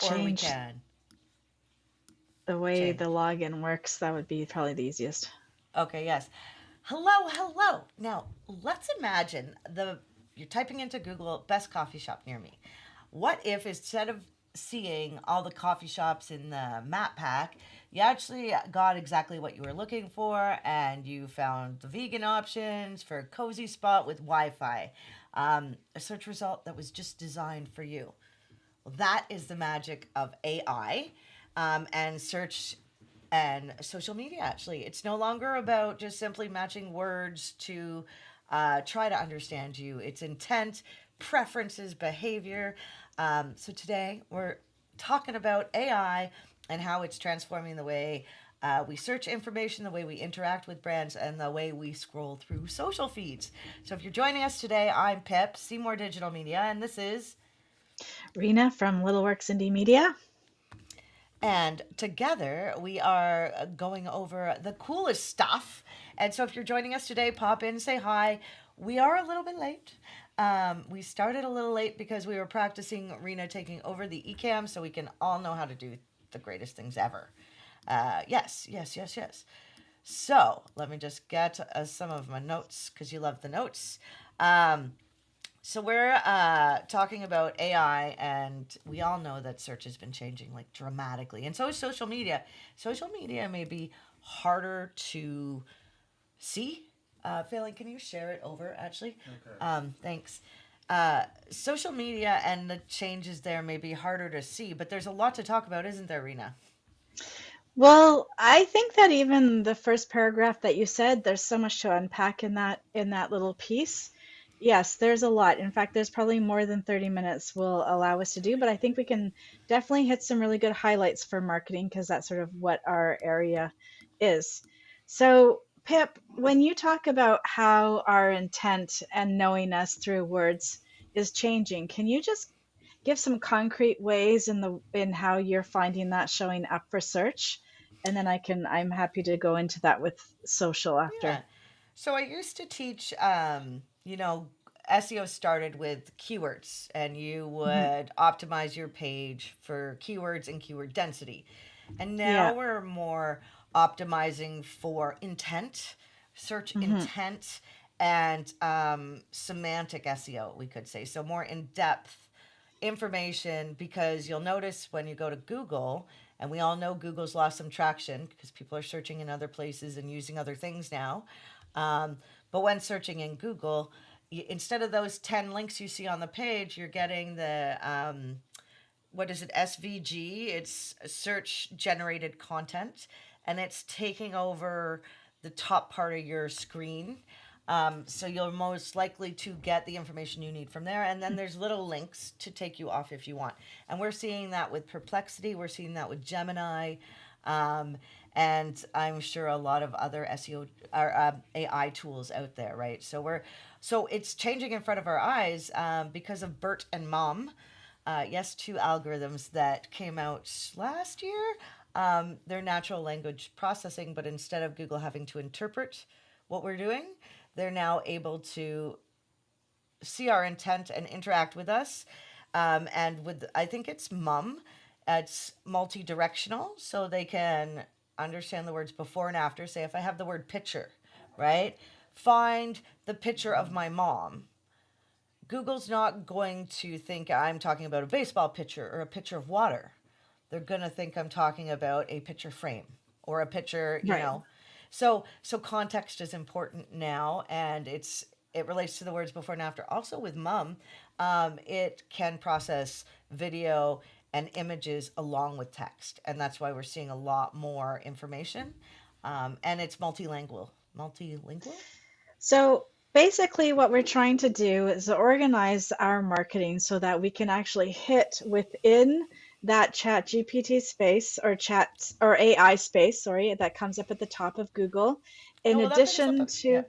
before we change can the way the change. login works, that would be probably the easiest. Okay, yes. Hello, hello. Now, let's imagine you're typing into Google best coffee shop near me. What if instead of seeing all the coffee shops in the map pack, you actually got exactly what you were looking for and you found the vegan options for a cozy spot with Wi-Fi? A search result that was just designed for you. Well, that is the magic of AI and search and social media, actually. It's no longer about just simply matching words to try to understand you, it's intent, preferences, behavior. So today we're talking about AI and how it's transforming the way we search information, the way we interact with brands, and the way we scroll through social feeds. So if you're joining us today, I'm Pip, Seymour Digital Media, and this is Rena from Little Works Indie Media. and together we are going over the coolest stuff. And so if you're joining us today, pop in, say hi. We are a little bit late. We started a little late because we were practicing Rena taking over the eCam so we can all know how to do the greatest things ever. Yes, yes, yes, yes. So let me just get some of my notes because you love the notes. Um, so we're talking about AI, and we all know that search has been changing like dramatically, and so is social media. Social media may be harder to see. Phelan, can you share it over actually? Okay. Thanks. Social media and the changes there may be harder to see, but there's a lot to talk about, isn't there, Rena? Well, I think that even the first paragraph that you said, there's so much to unpack in that little piece. Yes, there's a lot. In fact, there's probably more than 30 minutes will allow us to do, but I think we can definitely hit some really good highlights for marketing because that's sort of what our area is. So, Pip, when you talk about how our intent and knowing us through words is changing, can you just give some concrete ways in how you're finding that showing up for search? And then I'm happy to go into that with social Yeah. after. So I used to teach, SEO started with keywords, and you Hmm. would optimize your page for keywords and keyword density. And now Yeah. we're more optimizing for intent, search Hmm. intent, and semantic SEO, we could say. So more in depth information, because you'll notice when you go to Google, and we all know Google's lost some traction because people are searching in other places and using other things now. Um, but when searching in Google, instead of those 10 links you see on the page, you're getting the, what is it, SVG? It's search generated content, and it's taking over the top part of your screen. So you're most likely to get the information you need from there. And then there's little links to take you off if you want. And we're seeing that with Perplexity. We're seeing that with Gemini. Um, and I'm sure a lot of other SEO or AI tools out there, right? So it's changing in front of our eyes because of Bert and Mom. Yes, two algorithms that came out last year. They're natural language processing, but instead of Google having to interpret what we're doing, they're now able to see our intent and interact with us. And with, I think it's mum, it's multi directional, so they can understand the words before and after. Say, if I have the word picture, right? Find the picture of my mom. Google's not going to think I'm talking about a baseball pitcher or a pitcher of water. They're going to think I'm talking about a picture frame or a picture, Right. So context is important now, and it relates to the words before and after. Also with mum, it can process video and images along with text, and that's why we're seeing a lot more information. And it's multilingual. Multilingual. So basically, what we're trying to do is organize our marketing so that we can actually hit within that chat GPT space or chat or AI space, sorry, that comes up at the top of Google. In Oh well, that brings up addition yeah. to,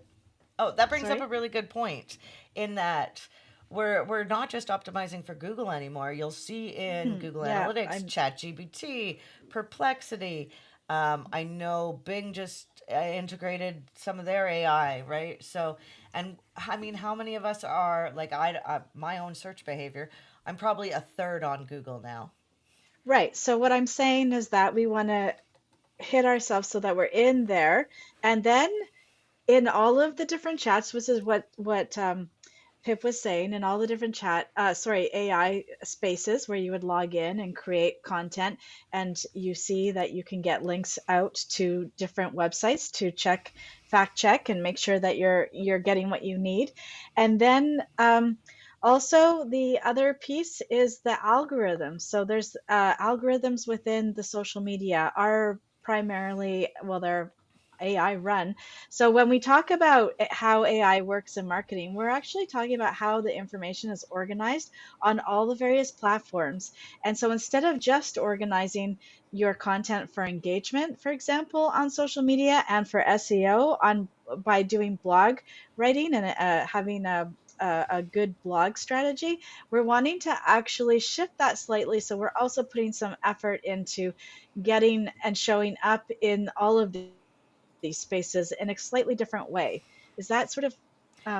Oh, that brings up sorry. a really good point in that we're not just optimizing for Google anymore. You'll see in Hmm, Google yeah, Analytics, I'm ChatGPT, Perplexity. I know Bing just integrated some of their AI, right? So, and I mean, how many of us are like my own search behavior? I'm probably a third on Google now. Right. So what I'm saying is that we want to hit ourselves so that we're in there, and then in all of the different chats, which is what Pip was saying, in all the different AI spaces where you would log in and create content, and you see that you can get links out to different websites to fact check, and make sure that you're getting what you need. And then also the other piece is the algorithms. So there's algorithms within the social media are primarily, well, they're AI run. So when we talk about how AI works in marketing, we're actually talking about how the information is organized on all the various platforms. And so instead of just organizing your content for engagement, for example, on social media, and for SEO on by doing blog writing and having a good blog strategy, we're wanting to actually shift that slightly. So we're also putting some effort into getting and showing up in all of these spaces in a slightly different way. Is that sort of,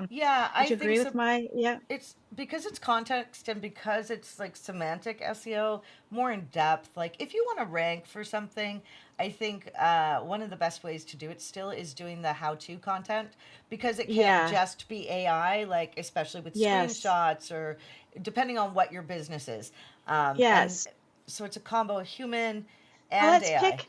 Yeah, would I you think agree so. with my, yeah? It's because it's context and because it's like semantic SEO, more in depth. Like if you want to rank for something, I think one of the best ways to do it still is doing the how-to content because it can't Yeah. just be AI. Like especially with Yes. screenshots or depending on what your business is, and Yes. so it's a combo of human Well, and AI.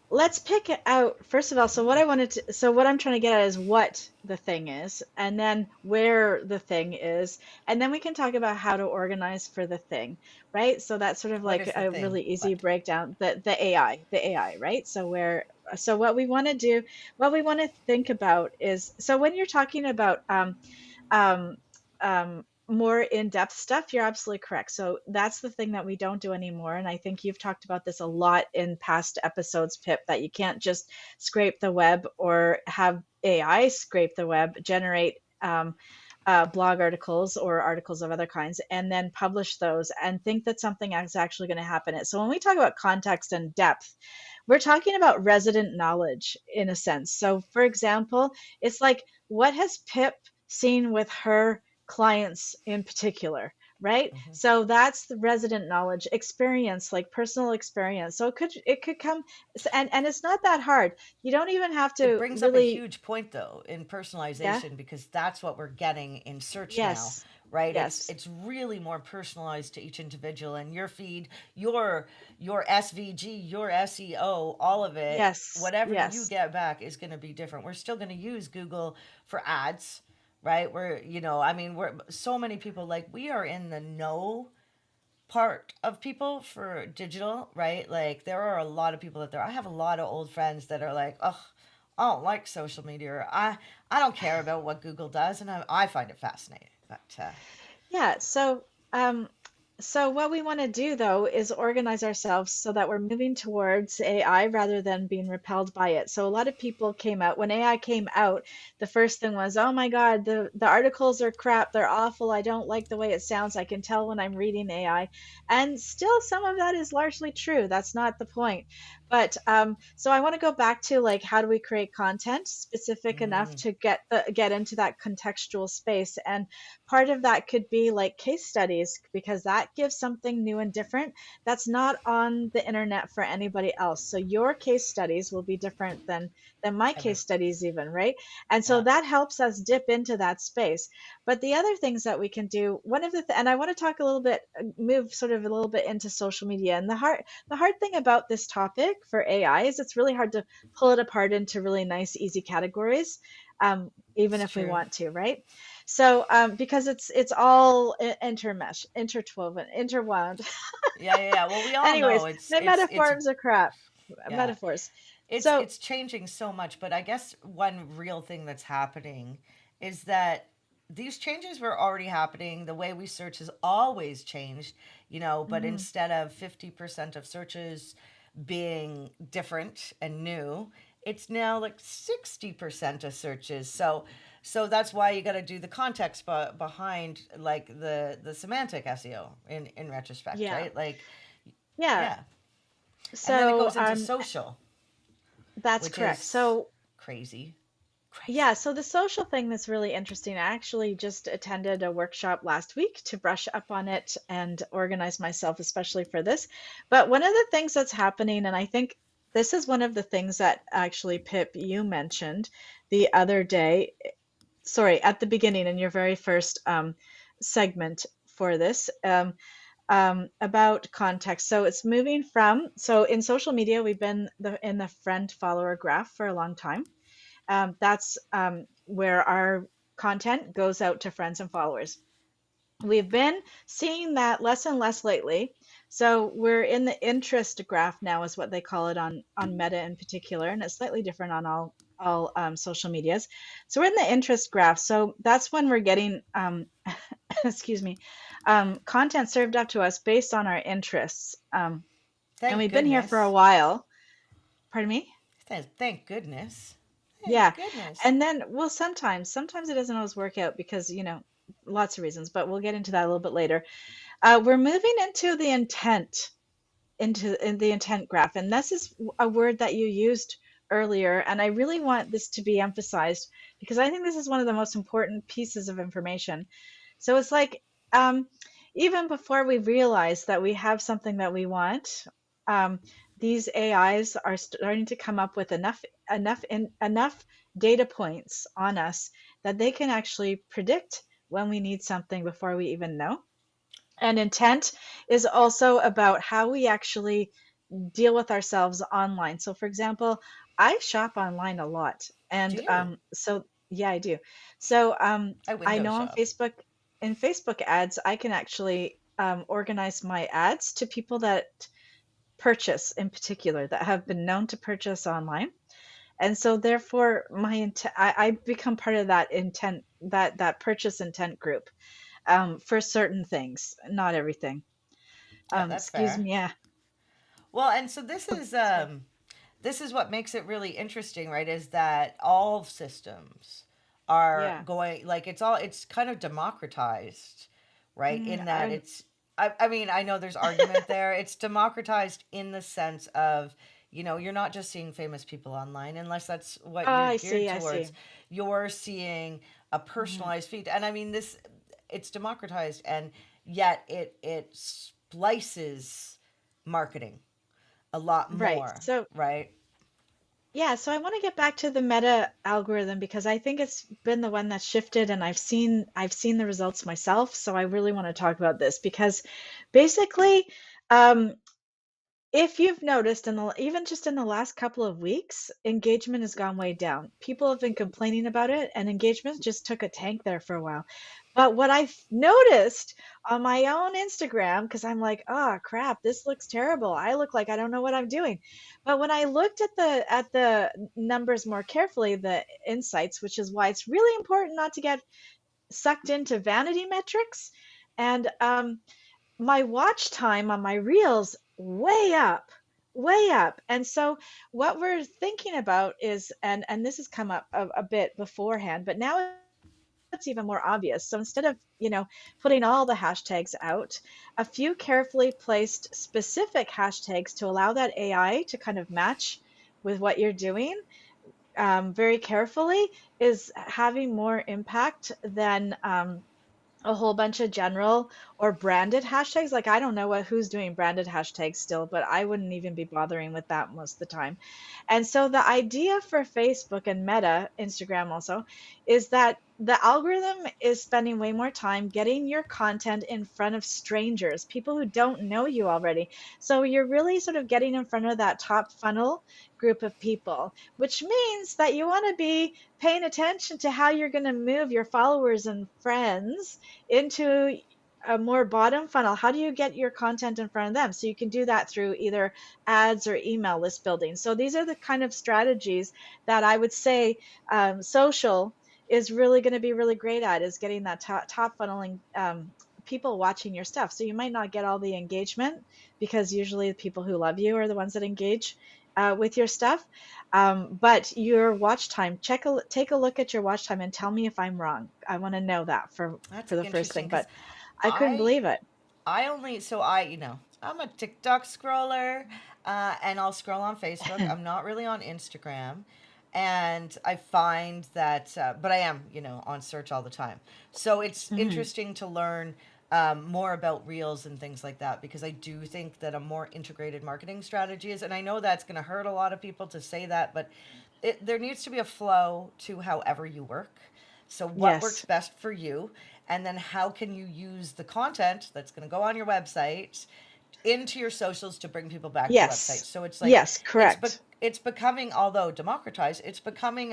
let's pick it out first of all. So what I'm trying to get at is what the thing is, and then where the thing is, and then we can talk about how to organize for the thing, right? So that's sort of What like is the a thing? really easy What? breakdown. The AI, right? So what we want to do, what we want to think about is, so when you're talking about um, more in-depth stuff, you're absolutely correct. So that's the thing that we don't do anymore. And I think you've talked about this a lot in past episodes, Pip, that you can't just scrape the web or have AI scrape the web, generate blog articles or articles of other kinds, and then publish those and think that something is actually going to happen. So when we talk about context and depth, we're talking about resident knowledge in a sense. So, for example, it's like, what has Pip seen with her clients in particular? Right? Hmm. So that's the resident knowledge experience, like personal experience. So it could come, and it's not that hard. You don't even have It to brings up a really, huge point though in yeah, personalization because that's what we're getting in search now, yes, right? it's yes, it's really more personalized to each individual and your feed, your your SVG, your SEO, all of it, yes, whatever you yes, get back is going to be different. We're still going to use Google for ads, right? We're, I mean, we're so many people, like we are in the know part of people for digital, right? Like there are a lot of people out there. I have a lot of old friends that are like, "Oh, I don't like social media. Or, I don't care about what Google does," and I find it fascinating. But yeah. Um, so what we want to do though is organize ourselves so that we're moving towards AI rather than being repelled by it. So a lot of people came out when AI came out, the first thing was, "Oh my God, the articles are crap. They're awful. I don't like the way it sounds. I can tell when I'm reading AI." And still some of that is largely true. That's not the point. But so I want to go back to, like, how do we create content specific enough mm, to get into that contextual space? And part of that could be like case studies, because that gives something new and different that's not on the internet for anybody else. So your case studies will be different than my every case studies even, right? And so yeah, that helps us dip into that space. But the other things that we can do, one of and I want to talk a little bit, move sort of a little bit into social media. And the hard thing about this topic for AI is it's really hard to pull it apart into really nice easy categories, even it's if we true. want to, right? So, because it's all intermesh, interwoven, interwound. Yeah, yeah, yeah. Well, we all know Anyways, it's my it's metaphors are crap. yeah, Metaphors. it's So, it's changing so much, but I guess one real thing that's happening is that these changes were already happening. The way we search has always changed, but mhm, instead of 50% of searches being different and new, it's now like 60% of searches. So that's why you got to do the context behind like the semantic SEO in retrospect, yeah, right? Like yeah. yeah. And then it So, goes into social, that's which correct. is So crazy. Crazy. Yeah, so the social thing that's really interesting. I actually just attended a workshop last week to brush up on it and organize myself, especially for this. But one of the things that's happening, and I think this is one of the things that actually, Pip, you mentioned the other day, sorry, at the beginning in your very first segment for this, about context. So it's moving from, so in social media, we've been in the friend follower graph for a long time. That's where our content goes out to friends and followers. We've been seeing that less and less lately. So we're in the interest graph now, is what they call it on Meta in particular, and it's slightly different on all social medias. So we're in the interest graph. So that's when we're getting excuse me, content served up to us based on our interests. And Thank we've been here for a goodness. while. Pardon me? Thank goodness. Thank Yeah. goodness. And then, well, sometimes it doesn't always work out because, lots of reasons, but we'll get into that a little bit later. We're moving into the intent, in the intent graph. And this is a word that you used earlier. And I really want this to be emphasized because I think this is one of the most important pieces of information. So it's like, um, even before we realize that we have something that we want, um, these AIs are starting to come up with enough data points on us that they can actually predict when we need something before we even know. And intent is also about how we actually deal with ourselves online. So, for example, I shop online a lot, Do and you? so yeah, I do. So, I I window know on shop. Facebook, in Facebook ads, I can actually organize my ads to people that purchase, in particular, that have been known to purchase online. And so, therefore, I become part of that intent, that purchase intent group, for certain things, not everything. Yeah, that's Excuse fair. me. Yeah. Well, and so Sorry. this is what makes it really interesting, right? Is that all systems are Yeah. going, like, it's kind of democratized, right? Mm, In that I mean, I know there's argument there. It's democratized in the sense of, you're not just seeing famous people online unless that's what you're I geared see. I towards. see. You're seeing a Hmm. personalized feed. And I mean, it's democratized, and yet it splices marketing a lot Right. more, So, right? yeah, so I want to get back to the meta algorithm because I think it's been the one that's shifted and I've seen the results myself. So I really want to talk about this because basically, um, if you've noticed even just in the last couple of weeks, engagement has gone way down. People have been complaining about it, and engagement just took a tank there for a while. But what I've noticed on my own Instagram, because I'm like, oh crap, this looks terrible. I look like I don't know what I'm doing. But when I looked at the numbers more carefully, the insights, which is why it's really important not to get sucked into vanity metrics, and my watch time on my reels way up. And so what we're thinking about is, and this has come up a bit beforehand, but now it's even more obvious. So instead of, putting all the hashtags out, a few carefully placed specific hashtags to allow that AI to kind of match with what you're doing, very carefully, is having more impact than a whole bunch of general or branded hashtags. Like, I don't know who's doing branded hashtags still, but I wouldn't even be bothering with that most of the time. And so the idea for Facebook and Meta, Instagram also, is that the algorithm is spending way more time getting your content in front of strangers, people who don't know you already. So you're really sort of getting in front of that top funnel group of people, which means that you want to be paying attention to how you're going to move your followers and friends into a more bottom funnel. How do you get your content in front of them? So you can do that through either ads or email list building. So these are the kind of strategies that I would say, social is really going to be really great at, is getting that top funneling, people watching your stuff. So you might not get all the engagement because usually the people who love you are the ones that engage with your stuff. But your watch time, take a look at your watch time and tell me if I'm wrong. I want to know that That's for the first interesting thing. because But I couldn't I believe it. I only so I I'm a TikTok scroller, and I'll scroll on Facebook. I'm not really on Instagram, And I find that, but I am, on search all the time. So it's Hmm. interesting to learn more about reels and things like that, because I do think that a more integrated marketing strategy is, and I know that's going to hurt a lot of people to say that, but there needs to be a flow to however you work. So, what works Yes. best for you, and then how can you use the content that's going to go on your website into your socials to bring people back to your website. Yes. So it's like Yes, correct. it's becoming, although democratized, it's becoming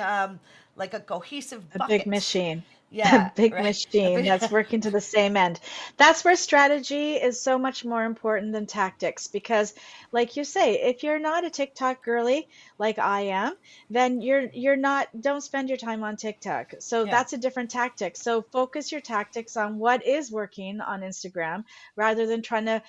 like a cohesive A big bucket. machine. A Yeah, big right. machine that's working to the same end. That's where strategy is so much more important than tactics because like you say, if you're not a TikTok girly like I am, then you're not don't spend your time on TikTok. So Yeah, that's a different tactic. So focus your tactics on what is working on Instagram rather than trying to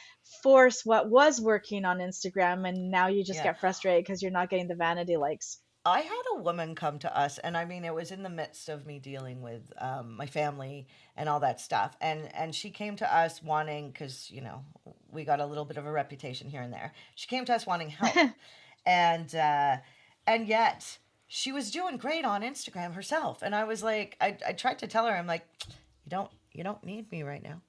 force what was working on Instagram and now you just yeah. get frustrated because you're not getting the vanity likes. I had a woman come to us, and I mean, it was in the midst of me dealing with my family and all that stuff, and she came to us wanting, because we got a little bit of a reputation here and there. She came to us wanting help, and yet she was doing great on Instagram herself, and I was like, I tried to tell her, I'm like, you don't need me right now.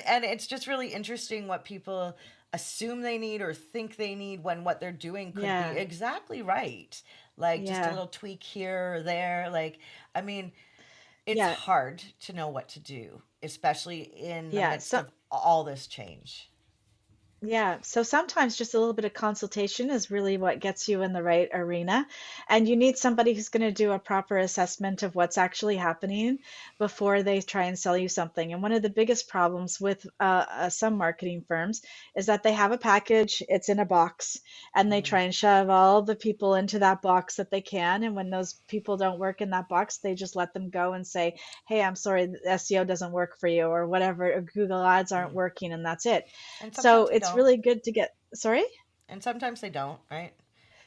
And it's just really interesting what people assume they need or think they need when what they're doing could be Yeah. exactly right. Like just a Yeah. little tweak here or there. Like, I mean, it's Yeah. hard to know what to do, especially in the Yeah. midst So of all this change. yeah, so sometimes just a little bit of consultation is really what gets you in the right arena. And you need somebody who's going to do a proper assessment of what's actually happening before they try and sell you something. And one of the biggest problems with some marketing firms is that they have a package, it's in a box, and they Mm. try and shove all the people into that box that they can. And when those people don't work in that box, they just let them go and say, hey, I'm sorry, the SEO doesn't work for you, or whatever, or Google ads aren't Mm. working, and that's it. And So sometimes they it's don't. really good to get, sorry? And sometimes they don't, right?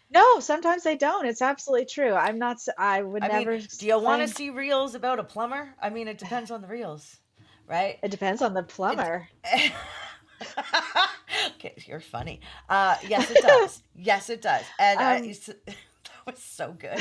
No, sometimes they don't. It's absolutely true. I would I mean, never do you want to say see reels about a plumber? I mean, it depends on the reels, right? it depends on the It. plumber. Okay, you're funny. Yes, it does. Yes, it does. And Um, that was so good.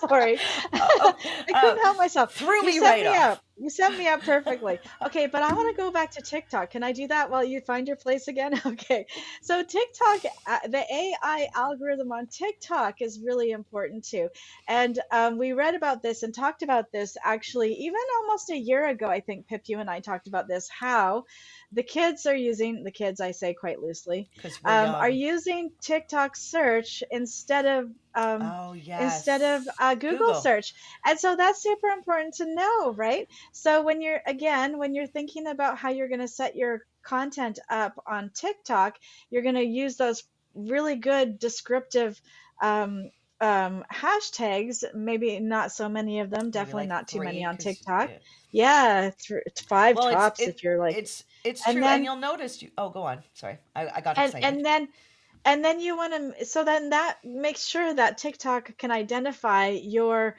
sorry. Oh, I couldn't help myself. threw You me set right me up. off. You set me up perfectly. Okay, but I want to go back to TikTok. Can I do that while you find your place again? Okay. So TikTok, the AI algorithm on TikTok is really important too. And we read about this and talked about this actually even almost a year ago. I think Pip, you and I talked about this, how the kids are using, the kids I say quite loosely, Because we're are young. using TikTok search Oh, instead of yes. Google Google. search. And so that's super important to know, right? So when you're, again, when you're thinking about how you're going to set your content up on TikTok, you're going to use those really good descriptive um, hashtags, maybe not so many of them, Maybe definitely like not too many three, on because TikTok. Yeah, five well, it's tops it if you're like, it's and true, and then you'll notice you. Oh, go on. Sorry, I got and excited. and then and then you want to, so then that makes sure that TikTok can identify your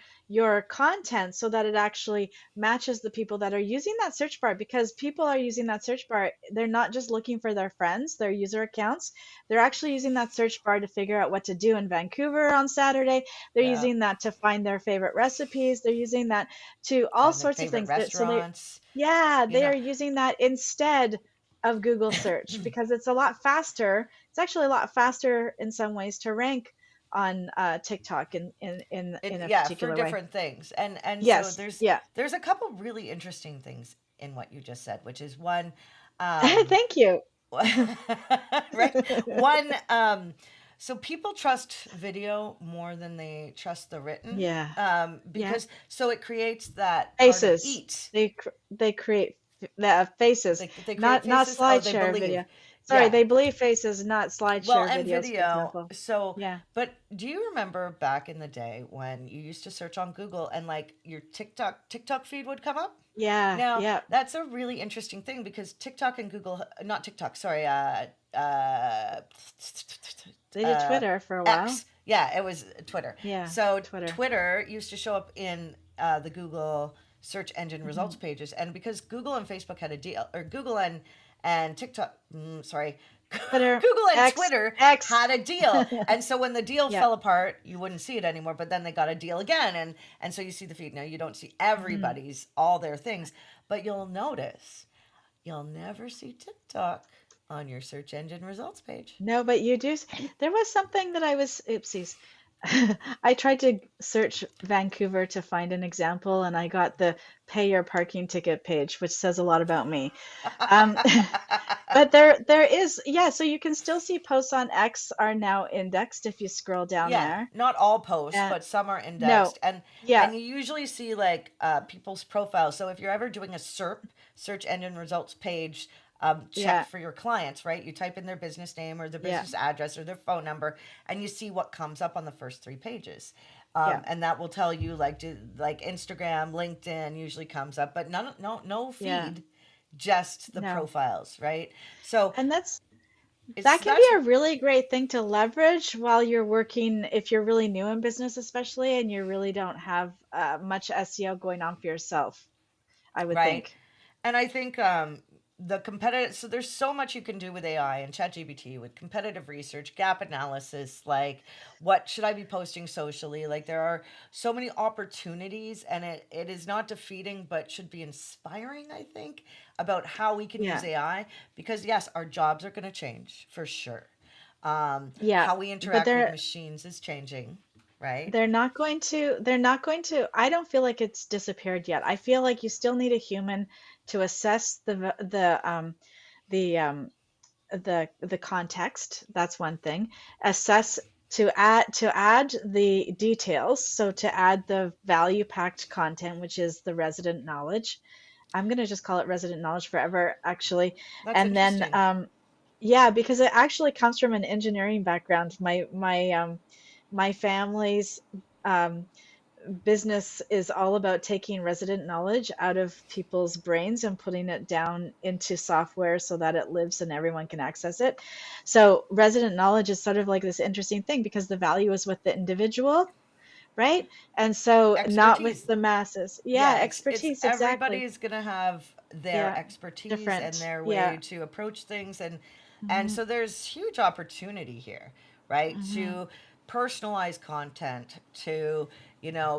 content so that it actually matches the people that are using that search bar, because people are using that search bar, they're not just looking for their friends, their user accounts, they're actually using that search bar to figure out what to do in Vancouver on Saturday. They're Yeah, using that to find their favorite recipes, they're using that to all find their sorts of favorite things so they, restaurants. yeah, You they know, are using that instead of Google search because it's a lot faster. It's actually a lot faster in some ways to rank on TikTok in a yeah, for particular way. different things, and so Yes, there's yeah. there's a couple really interesting things in what you just said, which is one, um, Thank you. right? One, so people trust video more than they trust the written, Yeah, yeah. because so it creates that part of Faces. eat. They create the faces, They create not faces. Oh, they SlideShare believe. video. Sorry, Yeah. they believe faces, not Well, SlideShare and videos, for video. example. So, Yeah. but do you remember back in the day when you used to search on Google and like your TikTok feed would come up? Yeah, Now, yeah. that's a really interesting thing because TikTok and Google, not TikTok, sorry, uh, They did uh, Twitter for a while. X. Yeah, it was Twitter. Yeah, So Twitter. Twitter used to show up in the Google search engine Hmm. results pages, and because Google and Facebook had a deal, or Google and TikTok, sorry, Twitter, Google and X, Twitter X. had a deal. And so when the deal Yeah. fell apart, you wouldn't see it anymore, but then they got a deal again. And so you see the feed. Now you don't see Mhm. everybody's, all their things, but you'll notice you'll never see TikTok on your search engine results page. No, but you do. There was something that I was, oopsies. I tried to search Vancouver to find an example, and I got the pay your parking ticket page, which says a lot about me. Um, but there is, yeah, so you can still see posts on X are now indexed if you scroll down Yeah, there. not all posts, And but some are no, indexed, yeah, and you usually see like people's profiles. So if you're ever doing a SERP, search engine results page, check yeah, for your clients, right? You type in their business name or their yeah, business address or their phone number, and you see what comes up on the first three pages. yeah, And that will tell you like Instagram, LinkedIn usually comes up, but no yeah, feed, just the no. profiles, right? So And it's that can be that's a really great thing to leverage while you're working, if you're really new in business, especially, and you really don't have much SEO going on for yourself, I would right. think. And I think the competitive, so there's so much you can do with AI and ChatGPT with competitive research, gap analysis, like what should I be posting socially? Like there are so many opportunities, and it is not defeating, but should be inspiring, I think, about how we can use Yeah. AI because, yes, our jobs are going to change for sure. Yeah. How we But interact with machines is changing, right? they're not going to, I don't feel like it's disappeared yet. I feel like you still need a human to assess the the context. That's one thing. Assess, to add the details, so to add the value packed content, which is the resident knowledge. I'm going to just call it resident knowledge forever, actually. That's And then interesting. yeah, because it actually comes from an engineering background. My family's um business is all about taking resident knowledge out of people's brains and putting it down into software so that it lives and everyone can access it. So resident knowledge is sort of like this interesting thing because the value is with the individual, right? And so not with Expertise. the masses. Yeah, Yeah, it's expertise, exactly. everybody's gonna have their Yeah, expertise and different. their way Yeah. to approach things, and Hmm. so there's huge opportunity here, right? Hmm. To personalize content, to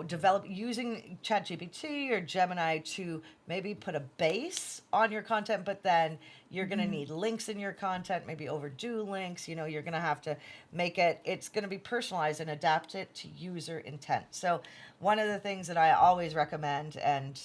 develop using ChatGPT or Gemini to maybe put a base on your content, but then you're gonna Hmm. need links in your content, maybe overdue links. You're gonna have to make it. It's gonna be personalized and adapt it to user intent. So one of the things that I always recommend, and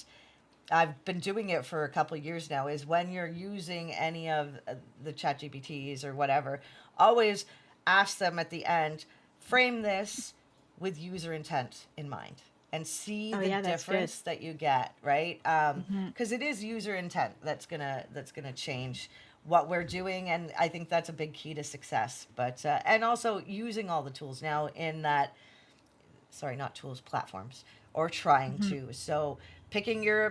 I've been doing it for a couple of years now, is when you're using any of the chat GPTs or whatever, always ask them at the end, frame this with user intent in mind and see Oh the yeah, that's good. difference that you get, right? Hmm. Because it is user intent that's gonna change what we're doing, and I think that's a big key to success. But and also using all the tools now in that, sorry, not tools, platforms, or trying Hmm. to. So picking your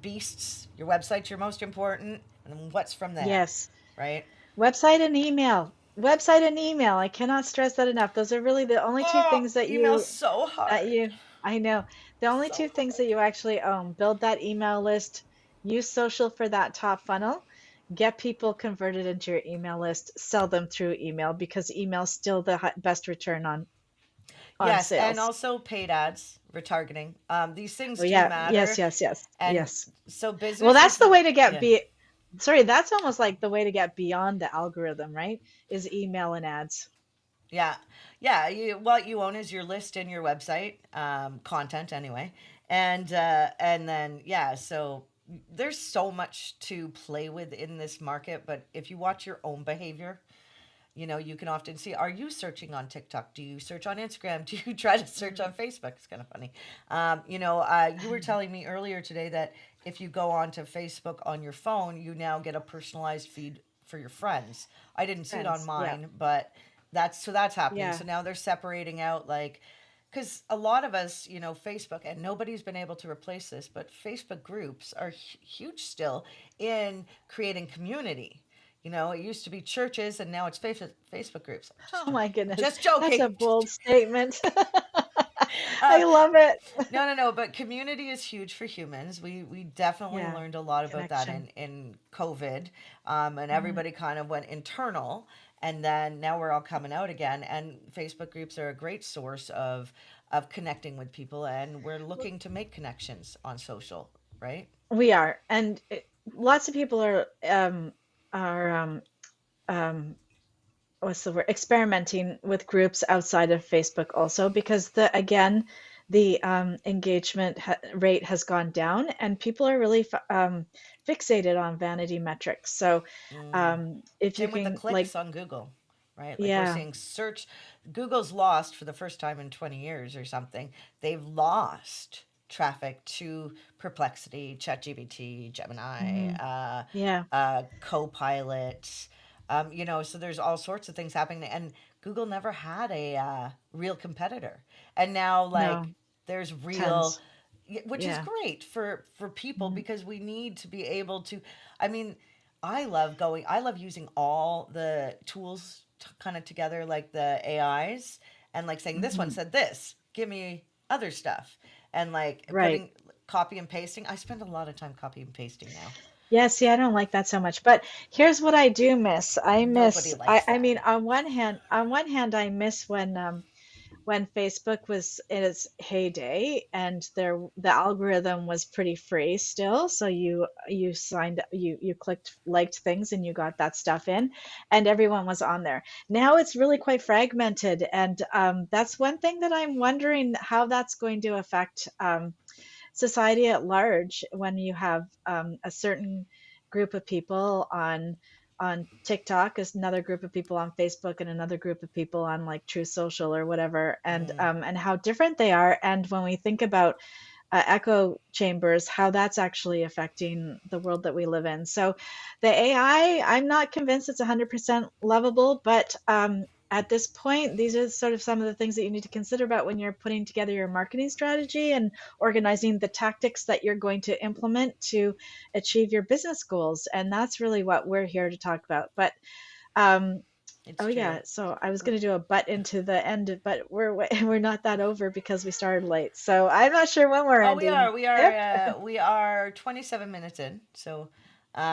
beasts, your website's your most important, and then what's from there, Yes. right? Website and email. Website and email. I cannot stress that enough. Those are really the only two Oh, things that email's you so that hard. you I know. The only So two things hard. that you actually own. Build that email list, use social for that top funnel, get people converted into your email list, sell them through email because email's still the best return on Yes, and sales. also paid ads, retargeting. These Oh things do yeah, yes, matter, yes, yes. and Yes. so Well, that's businesses the that, way to get yeah. be sorry, that's almost like the way to get beyond the algorithm, right? Is email and ads. Yeah, yeah. What you own is your list and your website content anyway, and then yeah. So there's so much to play with in this market, but if you watch your own behavior, you can often see: are you searching on TikTok? Do you search on Instagram? Do you try to search on Mm. Facebook? It's kind of funny. You were telling me earlier today that if you go onto Facebook on your phone, you now get a personalized feed for your friends. I didn't see it on Friends. Yeah. mine, but that's happening. Yeah. So now they're separating out, like, because a lot of us, Facebook, and nobody's been able to replace this, but Facebook groups are huge still in creating community. It used to be churches, and now it's Facebook groups. I'm just Oh my joking. goodness. Just That's a joking. Just bold statement. uh, I love it. no. But community is huge for humans. We definitely Yeah, learned a lot about that connection. in COVID, and Hmm. everybody kind of went internal, and then now we're all coming out again. And Facebook groups are a great source of connecting with people, and we're looking to make connections on social, right? We are, and lots of people are um, what's the word, experimenting with groups outside of Facebook also, because the again the engagement rate has gone down and people are really fixated on vanity metrics. So Mm. if you Same with the can, like, clicks on Google, right? Like we're yeah. seeing search, Google's lost for the first time in 20 years or something. They've lost traffic to Perplexity, ChatGPT, Gemini, Hmm. Yeah. Copilot. So there's all sorts of things happening, and Google never had a real competitor, and now like No. there's real, Tons. which is Yeah. great for people Hmm. because we need to be able to. I mean, I love using all the tools kind of together, like the AIs, and like saying, this one Hmm. said this, give me other stuff. And like Right. putting copy and pasting. I spend a lot of time copy and pasting now. Yeah, see, I don't like that so much. But here's what I do miss. Nobody likes I that. mean, on one hand, I miss when Facebook was in its heyday and the algorithm was pretty free still. So you signed you clicked liked things and you got that stuff in, and everyone was on there. Now it's really quite fragmented, and that's one thing that I'm wondering how that's going to affect society at large when you have a certain group of people on TikTok, is another group of people on Facebook, and another group of people on like True Social or whatever, Mm, and how different they are. And when we think about echo chambers, how that's actually affecting the world that we live in. So the AI, I'm not convinced it's 100% lovable, but at this point, these are sort of some of the things that you need to consider about when you're putting together your marketing strategy and organizing the tactics that you're going to implement to achieve your business goals. And that's really what we're here to talk about. But um, it's oh true. yeah, so I was going to do a butt into the end, but we're not that over because we started late. So I'm not sure when we're Oh, we ending. are. Yep. We are 27 minutes in. So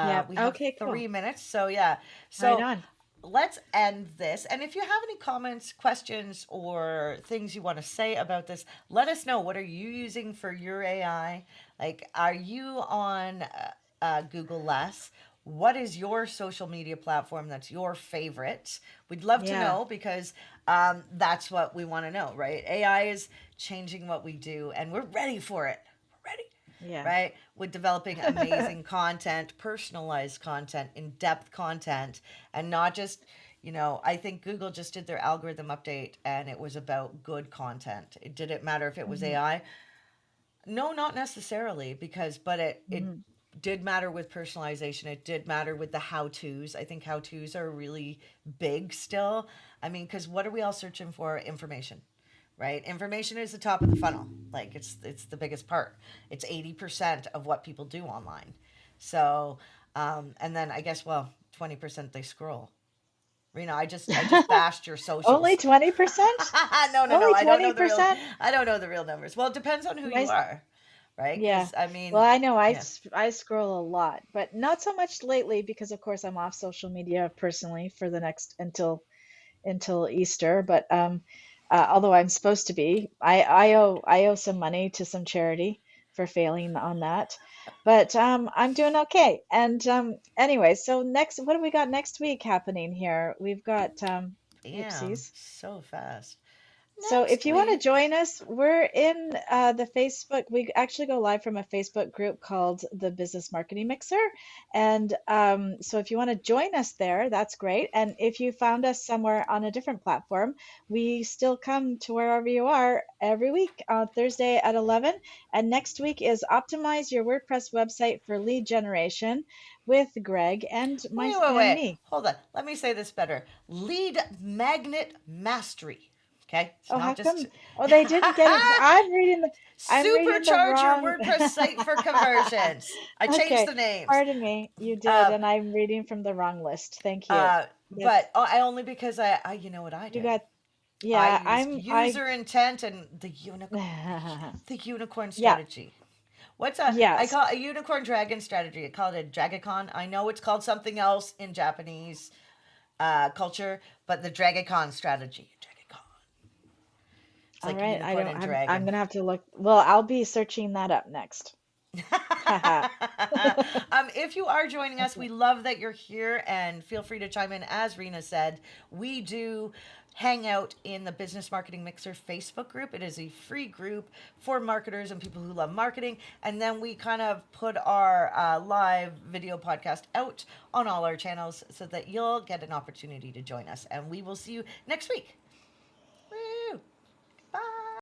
Yep. we have Okay, cool. 3 minutes. So yeah. Right So on. let's end this. And if you have any comments, questions, or things you want to say about this, let us know. What are you using for your AI? Like, are you on Google less? What is your social media platform that's your favorite? We'd love to Yeah. know because that's what we want to know, right? AI is changing what we do, and we're ready for it. We're ready, Yeah. right? With developing amazing content, personalized content, in depth content, and not just, I think Google just did their algorithm update and it was about good content. It didn't matter if it was Hmm. AI. No, not necessarily, because, but it Hmm. did matter with personalization. It did matter with the how to's. I think how to's are really big still. I mean, because what are we all searching for? Information, right? Information is the top of the funnel. Like it's the biggest part. It's 80% of what people do online. So, and then I guess, well, 20% they scroll. Rena, I just bashed your Only socials. 20%? No. Only I don't know the real. 20%? I don't know the real numbers. Well, it depends on who you My are, right? Yeah. Because I Well, mean, I know yeah. I scroll a lot, but not so much lately because of course I'm off social media personally for the next until Easter, but although I'm supposed to be, I owe some money to some charity for failing on that. But I'm doing okay. And anyway, so next, what do we got next week happening here? We've got Damn, whoopsies. so fast. So if Next you want to week. join us, we're in the Facebook. We actually go live from a Facebook group called the Business Marketing Mixer. And so if you want to join us there, that's great. And if you found us somewhere on a different platform, we still come to wherever you are every week on Thursday at 11. And next week is Optimize Your WordPress Website for Lead Generation with Greg and Wait. me. Hold on. Let me say this better. Lead magnet mastery. Okay, it's Oh, how not just. come? Oh, they didn't get it. I'm reading the Supercharge your wrong. WordPress site for conversions. I changed Okay, the names. pardon me. You did, Um, and I'm reading from the wrong list. Thank you. but That's I only because I you know what I you did. got. I Yeah, use I user intent and the unicorn yeah, strategy. I yes. call a unicorn dragon strategy. I call it a dragicon. I know it's called something else in Japanese culture, but the dragicon strategy. Dragicon. It's All like right. I unicorn don't and I'm dragon. gonna have to look. Well, I'll be searching that up next. Haha. If you are joining us, Okay. we love that you're here and feel free to chime in. As Rena said, we do hang out in the Business Marketing Mixer Facebook group. It is a free group for marketers and people who love marketing. And then we kind of put our live video podcast out on all our channels so that you'll get an opportunity to join us. And we will see you next week.